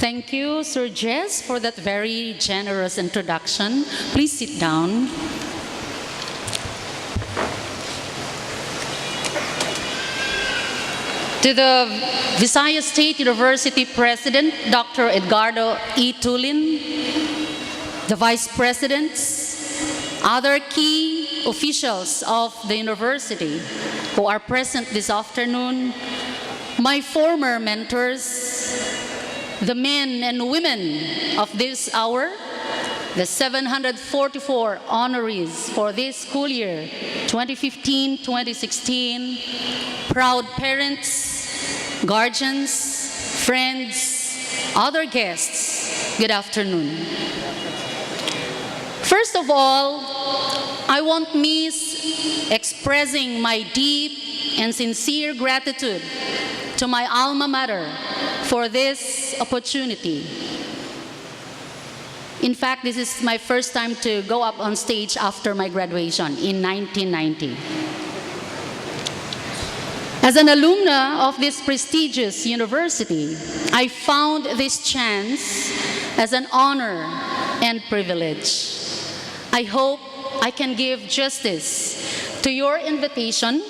Thank you, Sir Jess, for that very generous introduction. Please sit down. To the Visayas State University President, Dr. Edgardo E. Tulin, the Vice Presidents, other key officials of the university who are present this afternoon, my former mentors, the men and women of this hour, the 744 honorees for this school year, 2015-2016, proud parents, guardians, friends, other guests, good afternoon. First of all, I won't miss expressing my deep and sincere gratitude to my alma mater for this opportunity. In fact, this is my first time to go up on stage after my graduation in 1990. As an alumna of this prestigious university, I found this chance as an honor and privilege. I hope I can give justice to your invitation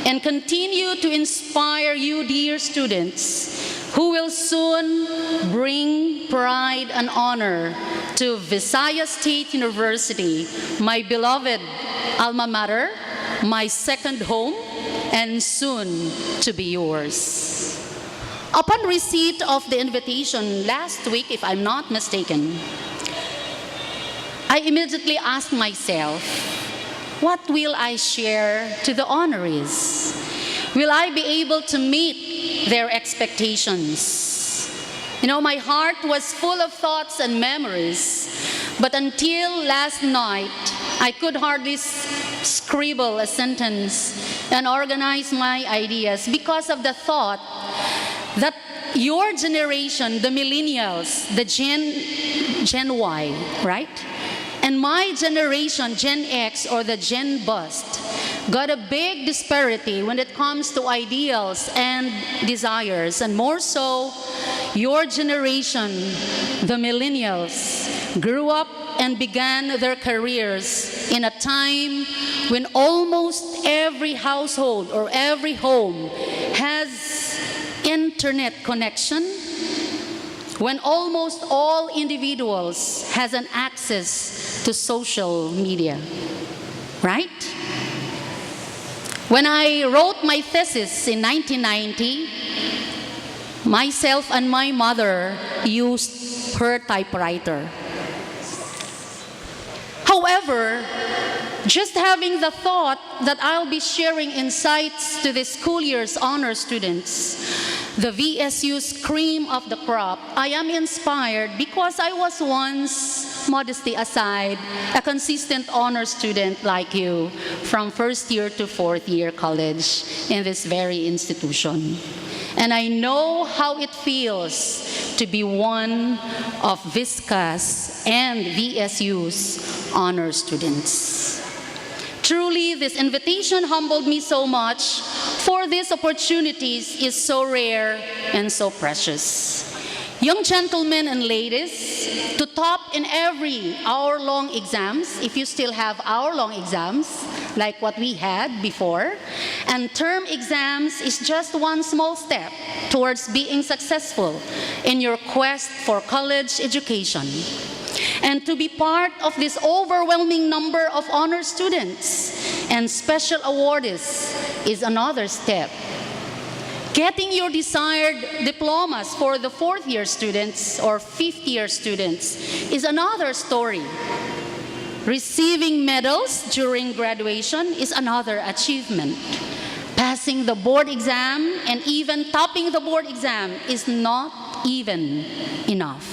and continue to inspire you, dear students, who will soon bring pride and honor to Visayas State University, my beloved alma mater, my second home, and soon to be yours. Upon receipt of the invitation last week, if I'm not mistaken, I immediately asked myself, what will I share to the honorees? Will I be able to meet their expectations? You know, my heart was full of thoughts and memories, but until last night, I could hardly scribble a sentence and organize my ideas because of the thought that your generation, the millennials, the Gen Y, right? And my generation, Gen X or the Gen Bust, got a big disparity when it comes to ideals and desires. And more so, your generation, the millennials, grew up and began their careers in a time when almost every household or every home has internet connection, when almost all individuals has an access to social media, right? When I wrote my thesis in 1990, myself and my mother used her typewriter. However, just having the thought that I'll be sharing insights to the school year's honor students, the VSU's cream of the crop, I am inspired because I was once, modesty aside, a consistent honor student like you from first year to fourth year college in this very institution. And I know how it feels to be one of VISCA's and VSU's honor students. Truly, this invitation humbled me so much, for these opportunities is so rare and so precious. Young gentlemen and ladies, to top in every hour-long exams, if you still have hour-long exams, like what we had before, and term exams is just one small step towards being successful in your quest for college education. And to be part of this overwhelming number of honor students and special awardees is another step. Getting your desired diplomas for the fourth-year students or fifth-year students is another story. Receiving medals during graduation is another achievement. Passing the board exam and even topping the board exam is not even enough.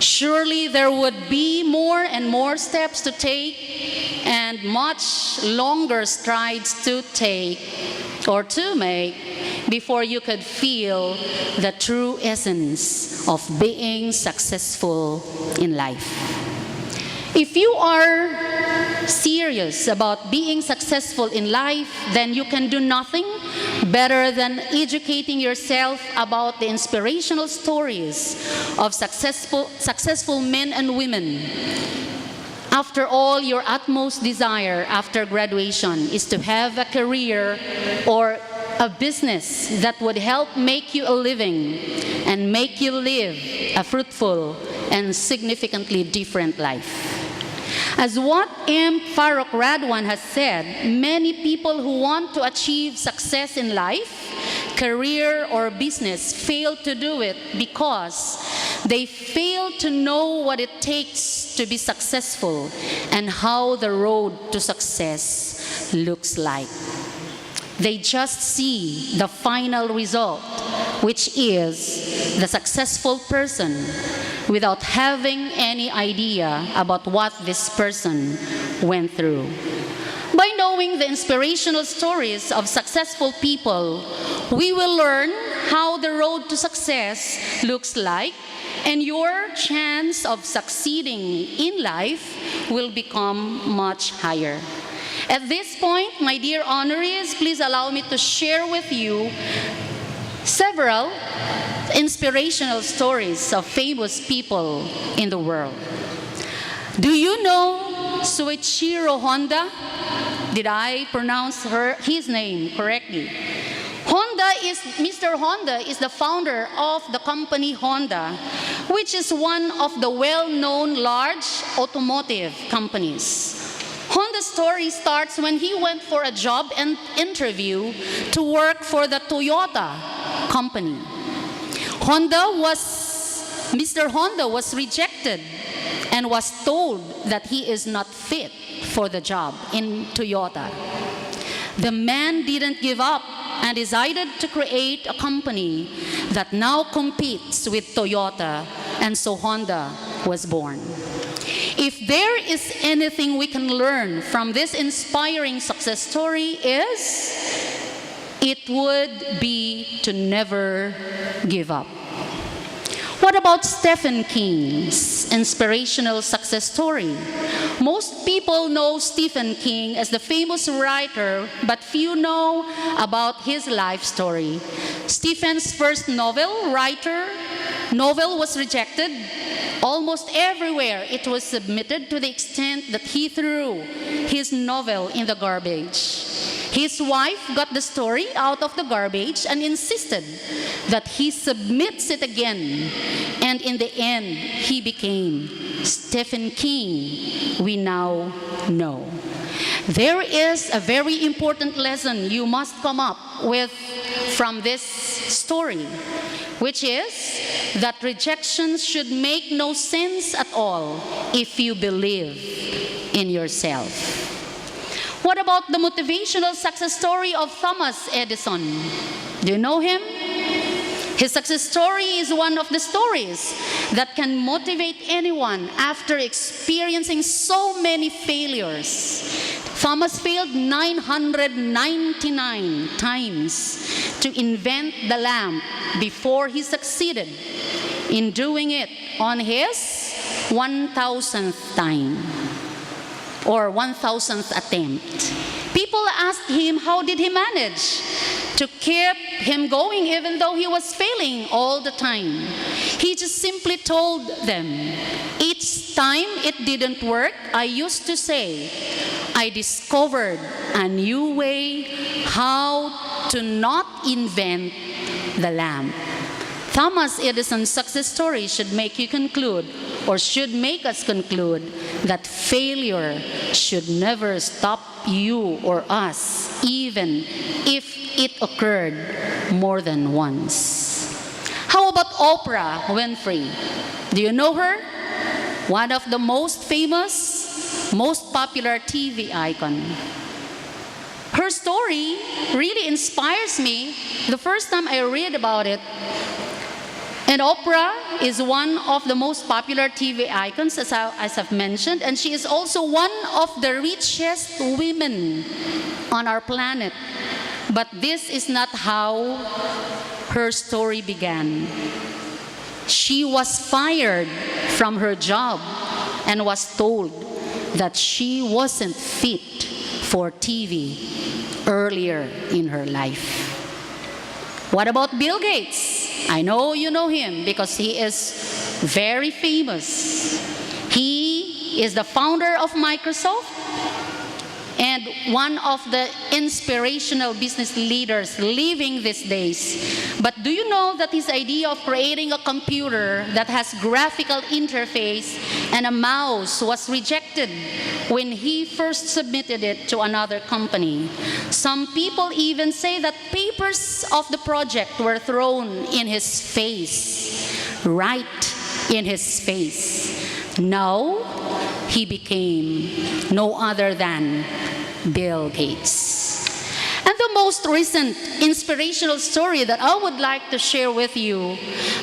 Surely there would be more and more steps to take and much longer strides to take or to make before you could feel the true essence of being successful in life. If you are serious about being successful in life, then you can do nothing better than educating yourself about the inspirational stories of successful men and women. After all, your utmost desire after graduation is to have a career or a business that would help make you a living and make you live a fruitful and significantly different life. As what M. Farrokh Radwan has said, many people who want to achieve success in life, career, or business fail to do it because they fail to know what it takes to be successful and how the road to success looks like. They just see the final result, which is the successful person, without having any idea about what this person went through. By knowing the inspirational stories of successful people, we will learn how the road to success looks like, and your chance of succeeding in life will become much higher. At this point, my dear honorees, please allow me to share with you several inspirational stories of famous people in the world. Do you know Soichiro Honda? Did I pronounce his name correctly? Mr. Honda is the founder of the company Honda, which is one of the well-known large automotive companies. Honda's story starts when he went for a job and interview to work for the Toyota company. Mr. Honda was rejected and was told that he is not fit for the job in Toyota. The man didn't give up and decided to create a company that now competes with Toyota, and so Honda was born. If there is anything we can learn from this inspiring success story, it would be to never give up. What about Stephen King's inspirational success story? Most people know Stephen King as the famous writer, but few know about his life story. Stephen's first novel was rejected almost everywhere. It was submitted to the extent that he threw his novel in the garbage. His wife got the story out of the garbage and insisted that he submits it again. And in the end, he became Stephen King we now know. There is a very important lesson you must come up with from this story, which is that rejection should make no sense at all if you believe in yourself. What about the motivational success story of Thomas Edison? Do you know him? His success story is one of the stories that can motivate anyone after experiencing so many failures. Thomas failed 999 times to invent the lamp before he succeeded in doing it on his 1,000th time or 1,000th attempt. People asked him how did he manage to keep him going even though he was failing all the time. He just simply told them, each time it didn't work, I used to say, I discovered a new way how to not invent the lamp. Thomas Edison's success story should make you conclude, or should make us conclude, that failure should never stop you or us, even if it occurred more than once. How about Oprah Winfrey? Do you know her? One of the most famous, most popular TV icon. Her story really inspires me the first time I read about it. And Oprah is one of the most popular TV icons, as I've mentioned, and she is also one of the richest women on our planet. But this is not how her story began. She was fired from her job and was told that she wasn't fit for TV earlier in her life. What about Bill Gates? I know you know him because he is very famous. He is the founder of Microsoft and one of the inspirational business leaders living these days. But do you know that his idea of creating a computer that has graphical interface and a mouse was rejected when he first submitted it to another company? Some people even say that papers of the project were thrown in his face, right in his face. Now, he became no other than Bill Gates. And the most recent inspirational story that I would like to share with you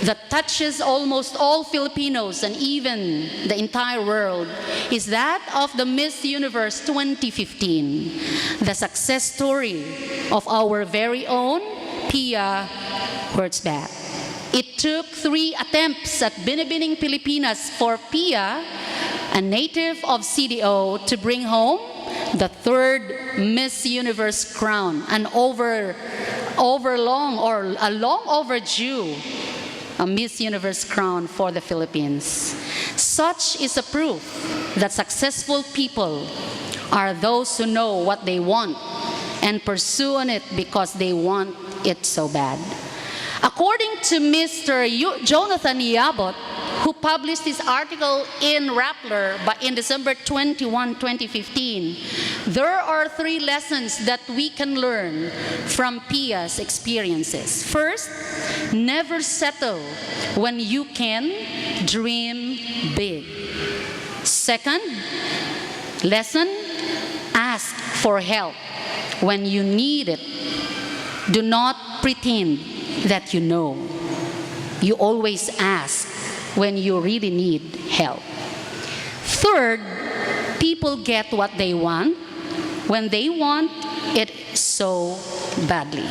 that touches almost all Filipinos and even the entire world is that of the Miss Universe 2015, the success story of our very own Pia Wurtzbach. It took 3 attempts at Binibining Pilipinas for Pia, a native of CDO, to bring home the 3rd Miss Universe crown, a long overdue Miss Universe crown for the Philippines. Such is a proof that successful people are those who know what they want and pursue on it because they want it so bad. According to Mr. Jonathan Yabot, who published this article in Rappler in December 21, 2015, there are 3 lessons that we can learn from Pia's experiences. First, never settle when you can dream big. Second lesson, ask for help when you need it. Do not pretend that you know. You always ask when you really need help. Third, people get what they want when they want it so badly.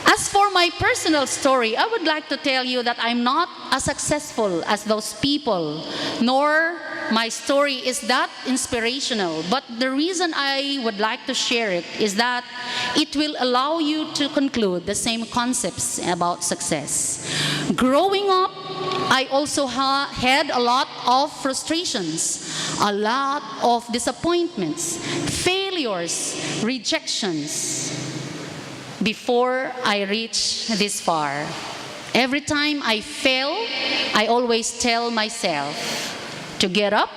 As for my personal story, I would like to tell you that I'm not as successful as those people, nor my story is that inspirational. But the reason I would like to share it is that it will allow you to conclude the same concepts about success. Growing up, I also had a lot of frustrations, a lot of disappointments, failures, rejections before I reached this far. Every time I fail, I always tell myself to get up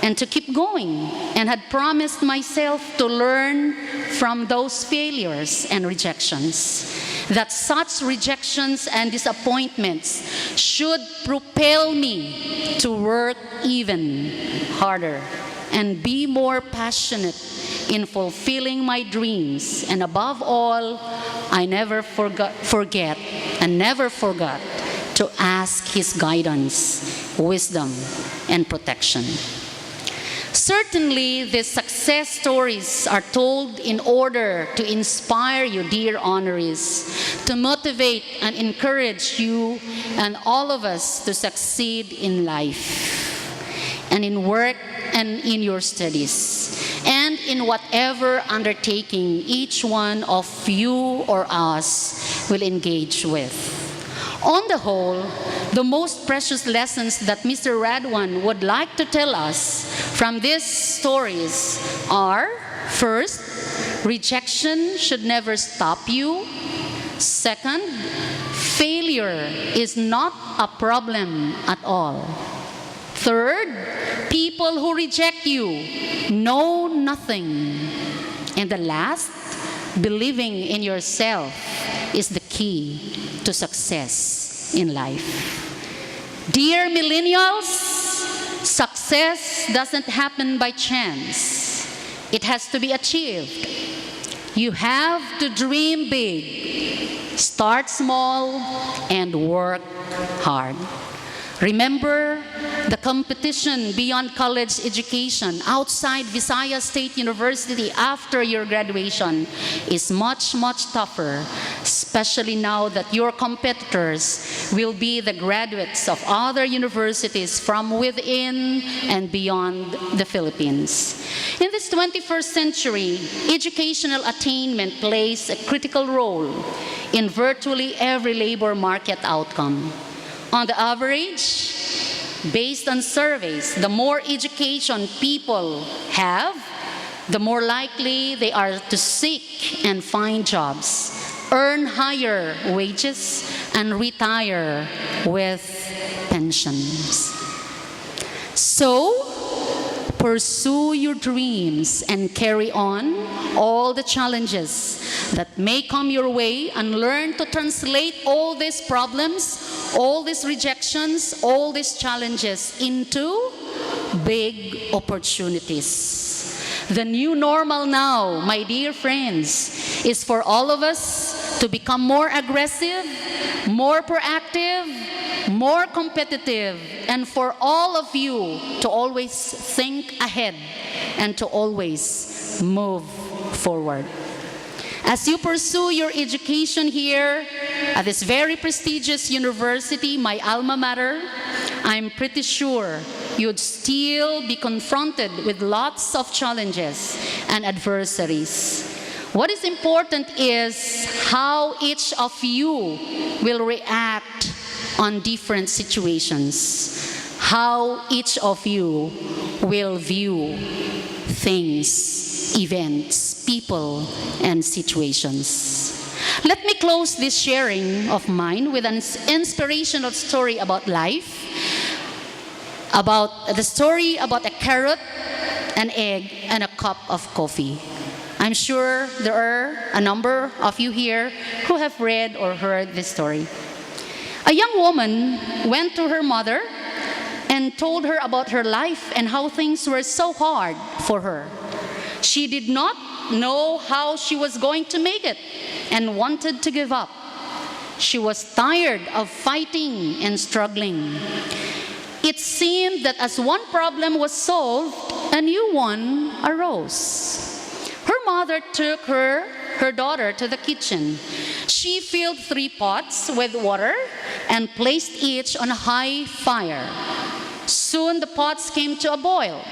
and to keep going, and had promised myself to learn from those failures and rejections, that such rejections and disappointments should propel me to work even harder and be more passionate in fulfilling my dreams. And above all, I never forgot to ask His guidance, wisdom, and protection. Certainly, these success stories are told in order to inspire you, dear honorees, to motivate and encourage you and all of us to succeed in life and in work and in your studies and in whatever undertaking each one of you or us will engage with. On the whole, the most precious lessons that Mr. Radwan would like to tell us from these stories are: first, rejection should never stop you. Second, failure is not a problem at all. Third, people who reject you know nothing. And the last, believing in yourself is the key to success in life. Dear millennials, success doesn't happen by chance. It has to be achieved. You have to dream big, start small, and work hard. Remember, the competition beyond college education outside Visayas State University after your graduation is much, much tougher, especially now that your competitors will be the graduates of other universities from within and beyond the Philippines. In this 21st century, educational attainment plays a critical role in virtually every labor market outcome. On the average, based on surveys, the more education people have, the more likely they are to seek and find jobs, earn higher wages, and retire with pensions. So, pursue your dreams and carry on all the challenges that may come your way, and learn to translate all these problems, all these rejections, all these challenges into big opportunities. The new normal now, my dear friends, is for all of us to become more aggressive, more proactive, more competitive, and for all of you to always think ahead and to always move forward. As you pursue your education here at this very prestigious university, my alma mater, I'm pretty sure you'd still be confronted with lots of challenges and adversaries. What is important is how each of you will react on different situations, how each of you will view things, events, people, and situations. Let me close this sharing of mine with an inspirational story about life, about the story about a carrot, an egg, and a cup of coffee. I'm sure there are a number of you here who have read or heard this story. A young woman went to her mother and told her about her life and how things were so hard for her. She did not know how she was going to make it and wanted to give up. She was tired of fighting and struggling. It seemed that as one problem was solved, a new one arose. Her mother took her daughter to the kitchen. She filled 3 pots with water and placed each on a high fire. Soon the pots came to a boil.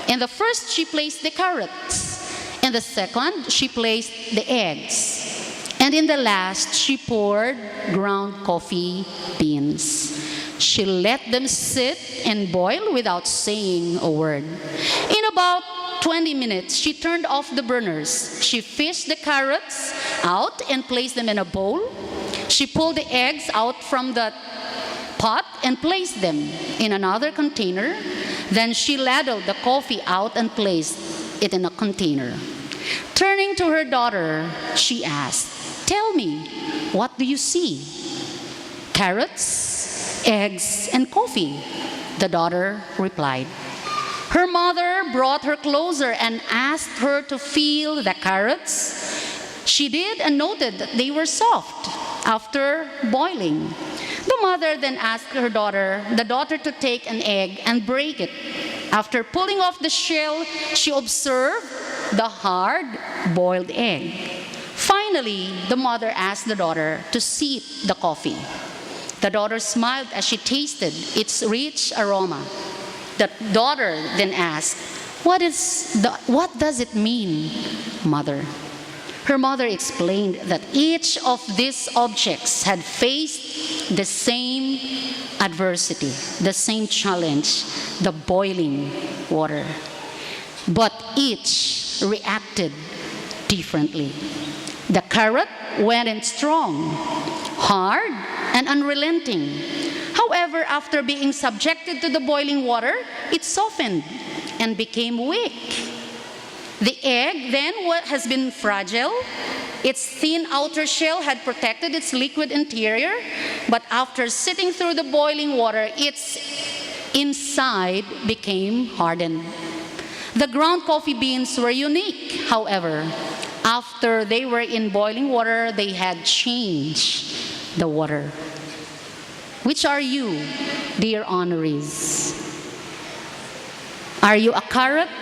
In the first, she placed the carrots. In the second, she placed the eggs. And in the last, she poured ground coffee beans. She let them sit and boil without saying a word. In about 20 minutes, she turned off the burners. She fished the carrots out and placed them in a bowl. She pulled the eggs out from the pot and placed them in another container. Then she ladled the coffee out and placed it in a container. Turning to her daughter, she asked, "Tell me, what do you see?" "Carrots, eggs, and coffee," the daughter replied. Her mother brought her closer and asked her to feel the carrots. She did and noted that they were soft after boiling. The mother then asked the daughter to take an egg and break it. After pulling off the shell, she observed the hard-boiled egg. Finally, the mother asked the daughter to sip the coffee. The daughter smiled as she tasted its rich aroma. The daughter then asked, what does it mean, mother?" Her mother explained that each of these objects had faced the same adversity, the same challenge, the boiling water. But each reacted differently. The carrot went in strong, hard, and unrelenting. However, after being subjected to the boiling water, it softened and became weak. The egg then has been fragile. Its thin outer shell had protected its liquid interior, but after sitting through the boiling water, its inside became hardened. The ground coffee beans were unique, however. After they were in boiling water, they had changed the water. Which are you, dear honorees? Are you a carrot,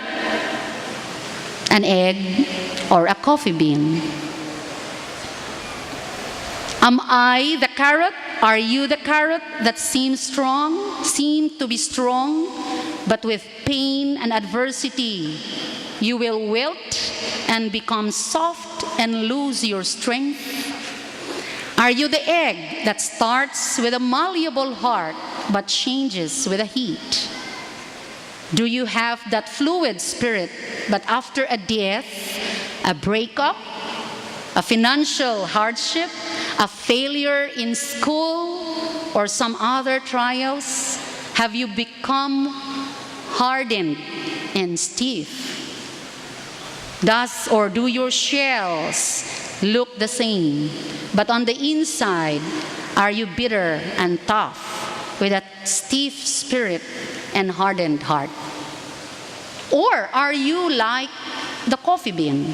an egg, or a coffee bean? Am I the carrot? Are you the carrot that seems to be strong, but with pain and adversity, you will wilt and become soft and lose your strength? Are you the egg that starts with a malleable heart, but changes with the heat? Do you have that fluid spirit, but after a death, a breakup, a financial hardship, a failure in school, or some other trials, have you become hardened and stiff? Do your shells look the same, but on the inside, are you bitter and tough with a stiff spirit and hardened heart? Or are you like the coffee bean?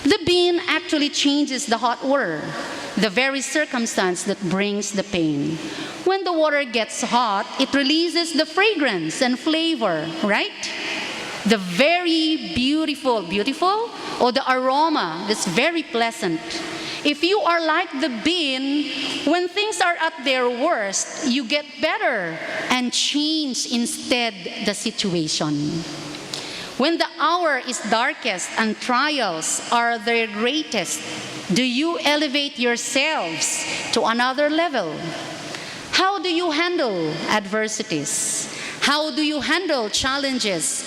The bean actually changes the hot water, the very circumstance that brings the pain. When the water gets hot, it releases the fragrance and flavor, right? The very beautiful, or the aroma that's very pleasant. If you are like the bean, when things are at their worst, you get better and change instead the situation. When the hour is darkest and trials are their greatest, do you elevate yourselves to another level? How do you handle adversities? How do you handle challenges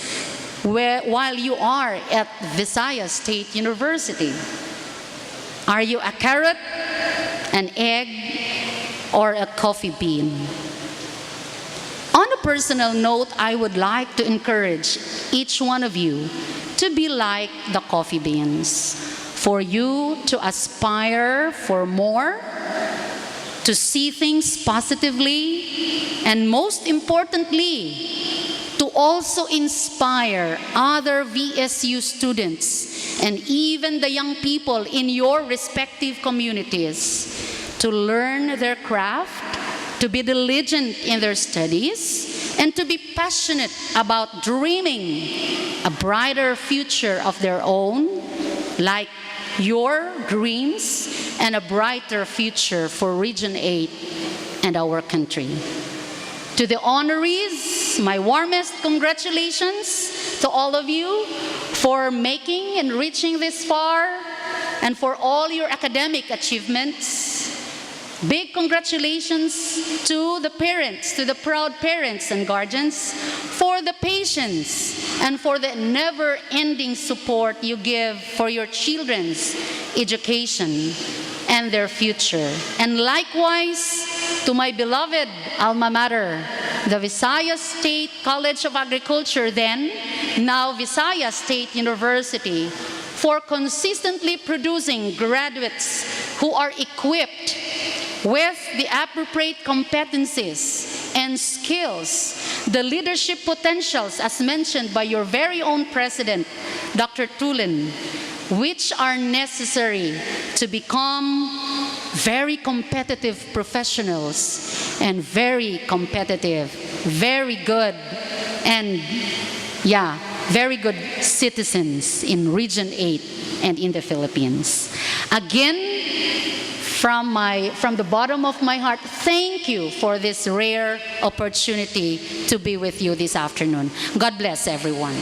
while you are at Visayas State University? Are you a carrot, an egg, or a coffee bean? On a personal note, I would like to encourage each one of you to be like the coffee beans, for you to aspire for more, to see things positively, and most importantly, to also inspire other VSU students and even the young people in your respective communities to learn their craft, to be diligent in their studies, and to be passionate about dreaming a brighter future of their own, like your dreams, and a brighter future for Region 8 and our country. To the honorees, my warmest congratulations to all of you for making and reaching this far, and for all your academic achievements. Big congratulations to the parents, to the proud parents and guardians, for the patience and for the never-ending support you give for your children's education and their future. And likewise, to my beloved alma mater, the Visayas State College of Agriculture, then, now Visayas State University, for consistently producing graduates who are equipped with the appropriate competencies and skills, the leadership potentials as mentioned by your very own president, Dr. Tulin, which are necessary to become very competitive professionals and very competitive, very good, and very good citizens in Region 8 and in the Philippines. Again, from the bottom of my heart, thank you for this rare opportunity to be with you this afternoon. God bless everyone.